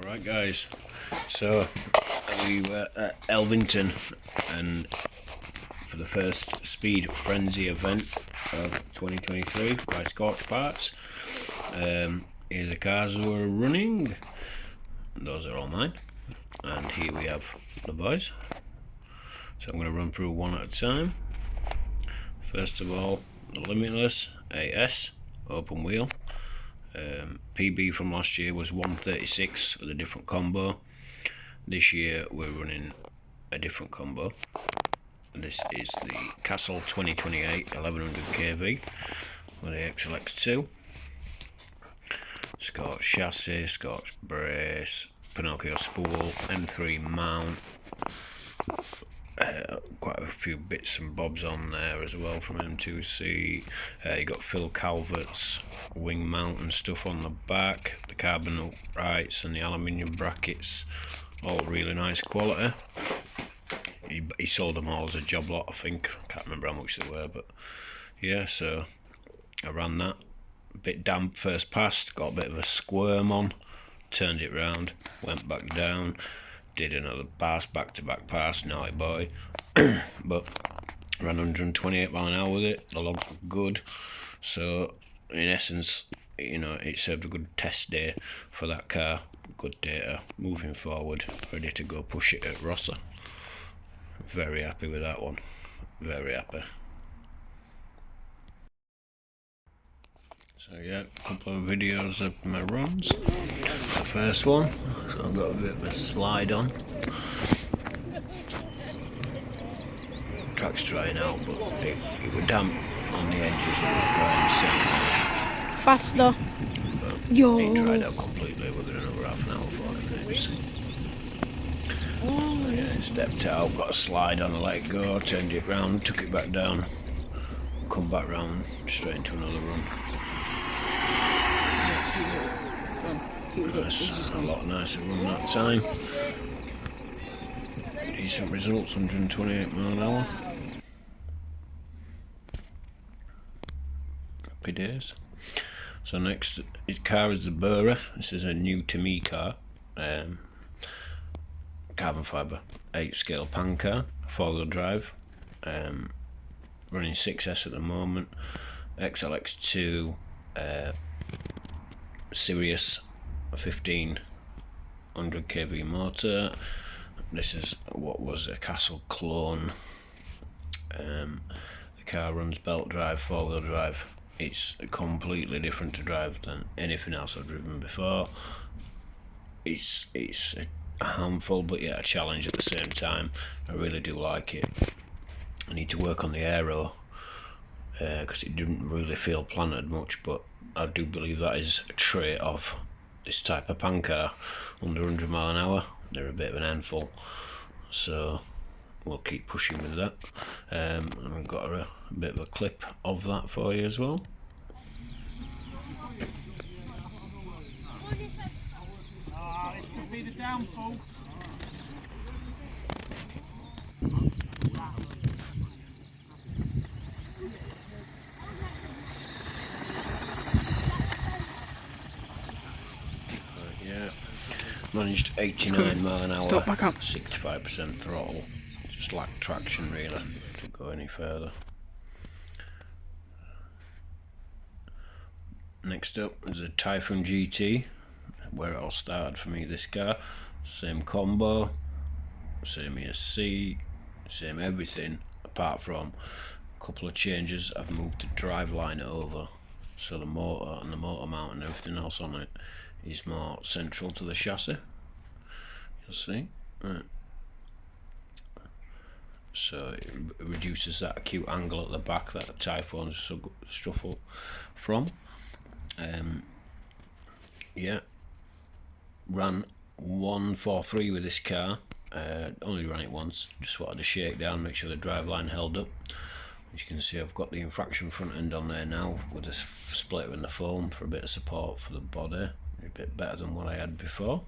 Alright guys, so we were at Elvington and for the first Speed Frenzy event of 2023 by Scorched parts. Here are the cars that were running. Those are all mine, and here we have the boys. So I'm going to run through one at a time. First of all, the Limitless AS open wheel. PB from last year was 136 with a different combo. This year we're running a different combo. This is the Castle 2028 1100 kV with the XLX2. Scorched chassis, Scorched brace, Pinocchio spool, M3 mount. Quite a few bits and bobs on there as well from M2C. You got Phil Calvert's wing mount and stuff on the back, the carbon uprights and the aluminium brackets, all really nice quality. He sold them all as a job lot, I think. I can't remember how much they were, but yeah, so I ran that. A bit damp first pass, got a bit of a squirm on, turned it round, went back down, did another pass, back-to-back pass, naughty boy. But ran 128 mile an hour with it. The logs were good, so in essence, you know, it served a good test day for that car. Good data moving forward, ready to go push it at Rossa. Very happy with that one, very happy. So yeah, a couple of videos of my runs. The first one, so I've got a bit of a slide on. Track's drying out, but it was damp on the edges, it was drying the Faster. But Yo. it dried out completely within another half an hour, 40 minutes. So yeah, stepped out, got a slide on, I let it go, turned it round, took it back down, come back round, straight into another run. That's a lot nicer run that time. Decent results, 128 mile an hour. Happy days. So next car is the Arrma. This is a new Tamiya car. Carbon fibre 8 scale pan car, 4-wheel drive. Running 6S at the moment. XLX2 Sirius 1500 kV motor. This is what was a Castle clone. The car runs belt drive, 4-wheel drive. It's completely different to drive than anything else I've driven before. It's a handful, but yet a challenge at the same time. I really do like it. I need to work on the aero because it didn't really feel planted much, but I do believe that is a trait of this type of pan car. Under 100 mile an hour, they're a bit of an handful, so we'll keep pushing with that. And we've got a bit of a clip of that for you as well. This could be the downfall. Yeah, managed 89 mile an hour, Stop, back up. 65% throttle. Just lacked traction really to go any further. Next up is a Typhon GT, where it all started for me. This car, same combo, same ESC, same everything, apart from a couple of changes. I've moved the driveline over, so the motor and the motor mount and everything else on it is more central to the chassis. You'll see. Right. So it reduces that acute angle at the back that the Typhons shuffle from. Yeah, ran 143 with this car. Only ran it once, just wanted to shake down, make sure the driveline held up. As you can see, I've got the infraction front end on there now with this splitter in the foam for a bit of support for the body, a bit better than what I had before.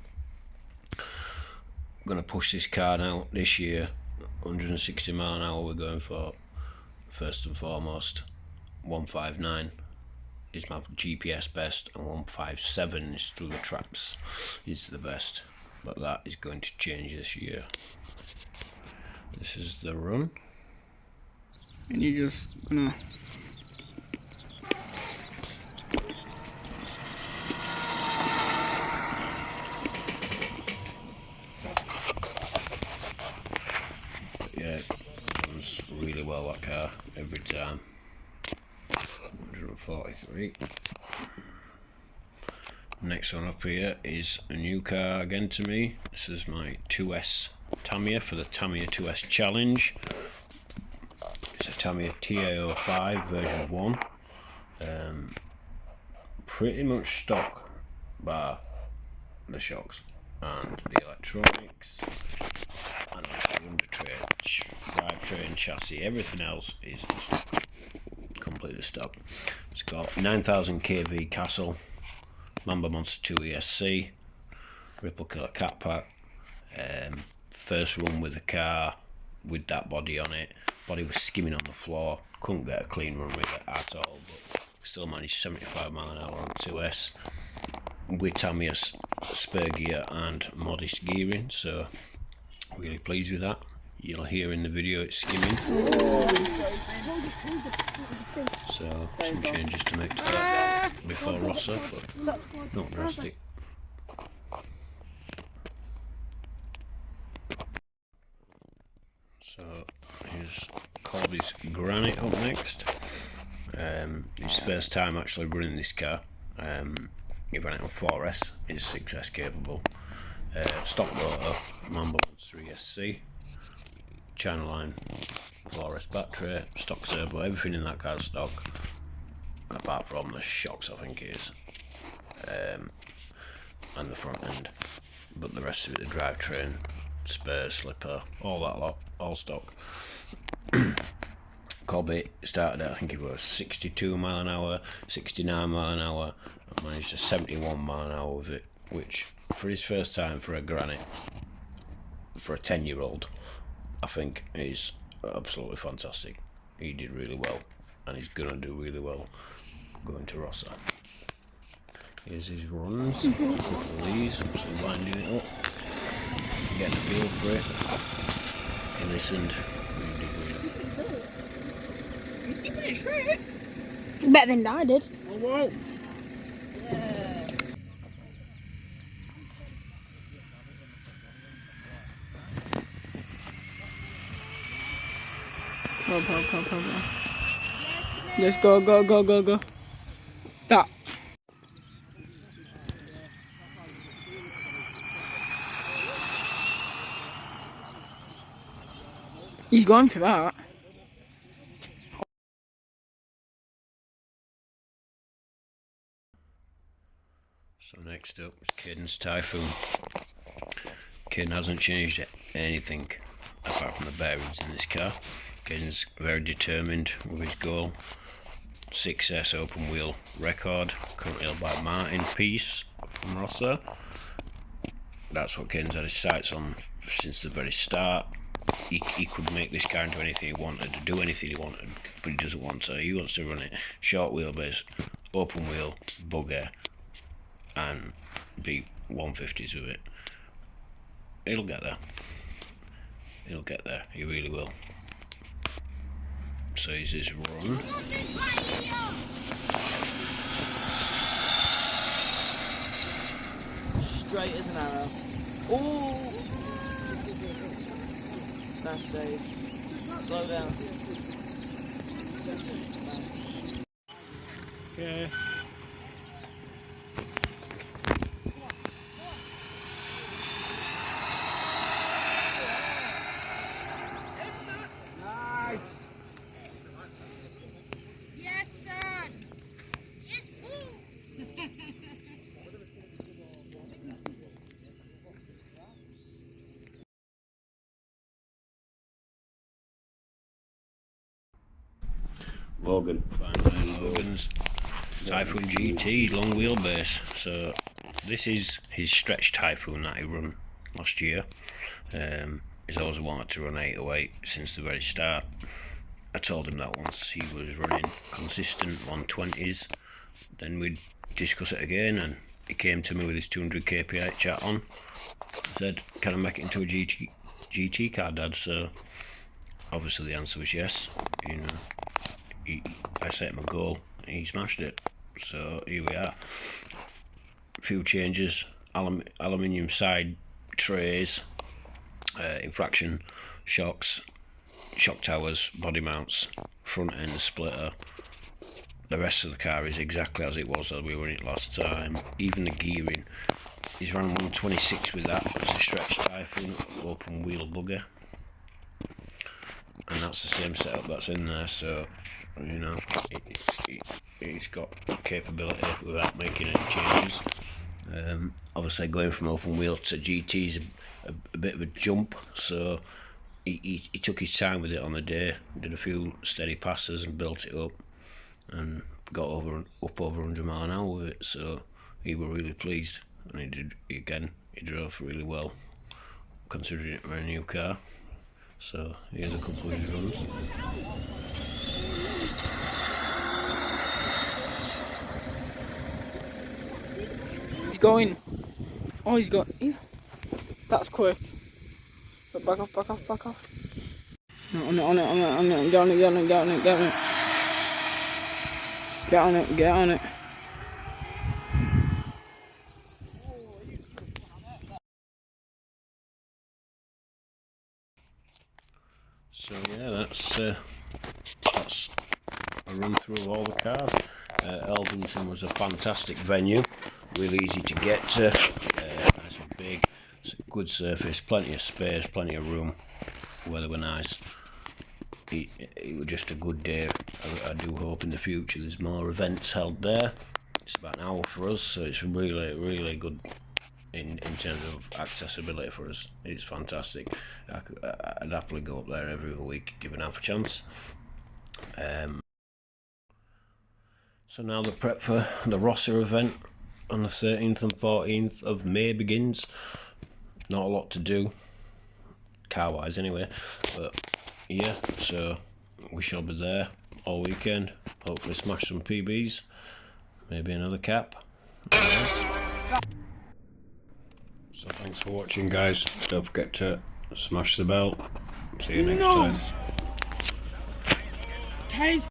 I'm going to push this car now this year, 160 mile an hour we're going for, first and foremost, 159 is my GPS best, and 157 is through the traps is the best, but that is going to change this year. This is the run, and you're just gonna yeah, runs really well that car every time. 143. Next one up here is a new car again to me. This is my 2S Tamiya for the Tamiya 2S Challenge. It's a Tamiya TA05 version 1. Pretty much stock bar the shocks and the electronics and the drivetrain, chassis. Everything else is stock, completely stock. It's got 9000 kV Castle, Mamba Monster 2 ESC, Ripple Killer cat pack. First run with the car with that body on it. Body was skimming on the floor. Couldn't get a clean run with it at all, but still managed 75 mile an hour on 2S with Tamiya's spare gear and modest gearing. So really pleased with that. You'll hear in the video it's skimming. So some changes to make to that before rossa, but not drastic. So here's Colby's Granite up next. His first time actually running this car. He ran it on 4S, it's 6S capable. Stock motor, Mamba 13 SC, China line 4S battery, stock servo, everything in that car's stock, apart from the shocks I think it is, and the front end. But the rest of it, the drivetrain, spare, slipper, all that lot, all stock. Colby started at, I think it was 62 mile an hour, 69 mile an hour, and managed to 71 mile an hour with it, which for his first time for a Granite, for a 10-year-old, I think is absolutely fantastic. He did really well, and he's gonna do really well going to rossa. Here's his runs, a couple of these, I'm still winding it up, getting a feel for it. He listened, really did really. better than I did. Whoa. Go. Just go. That. He's going for that. So next up is Caden's Typhoon. Caden hasn't changed anything apart from the bearings in this car. Caden's very determined with his goal. 6S open wheel record, currently held by Martin Peace from rossa. That's what Caden's had his sights on since the very start. He could make this car into anything he wanted, do anything he wanted, but he doesn't want to. He wants to run it short wheelbase, open wheel, bugger, and beat 150s with it. He'll get there. He'll get there. He really will. So here's his run. Straight as an arrow. Ooh! Nice save. Slow down. Okay. Yes, son. Yes, boo. Logan. Finally, Logan's Typhoon GT long wheelbase. So this is his stretch Typhoon that he run last year. He's always wanted to run 808 since the very start. I told him that once he was running consistent 120s then we'd discuss it again, and he came to me with his 200 kph chat on. Said, can I make it into a GT car, Dad? So obviously the answer was yes. You know, I set him a goal, he smashed it. So here we are. A few changes: aluminium side trays, infraction shocks, shock towers, body mounts, front end splitter. The rest of the car is exactly as it was as we were in it last time. Even the gearing. He's ran 126 with that. It's a stretched Typhon open wheel bugger, and that's the same setup that's in there. So you know, he's got capability without making any changes. Obviously, going from open wheel to GT is a bit of a jump. So he took his time with it on the day. Did a few steady passes and built it up, and got up over 100 mile an hour with it. So he were really pleased. And he drove really well, considering it were a new car. So here's a couple of his runs. He's going. Oh, he's got. Yeah. That's quick. But back off, back off, back off. No, on it. Get on it. Get on it. So yeah, that's a run through of all the cars. Elvington was a fantastic venue, really easy to get to. Nice and big, it's a good surface, plenty of space, plenty of room. Weather were nice. It was just a good day. I do hope in the future there's more events held there. It's about an hour for us, so it's really good in terms of accessibility for us. It's fantastic. I'd happily go up there every week given half a chance. So now the prep for the Rossa event on the 13th and 14th of May begins. Not a lot to do, car wise anyway, but yeah, so we shall be there all weekend. Hopefully smash some PBs, maybe another cap. So thanks for watching, guys. Don't forget to smash the bell. See you next time. Teddy's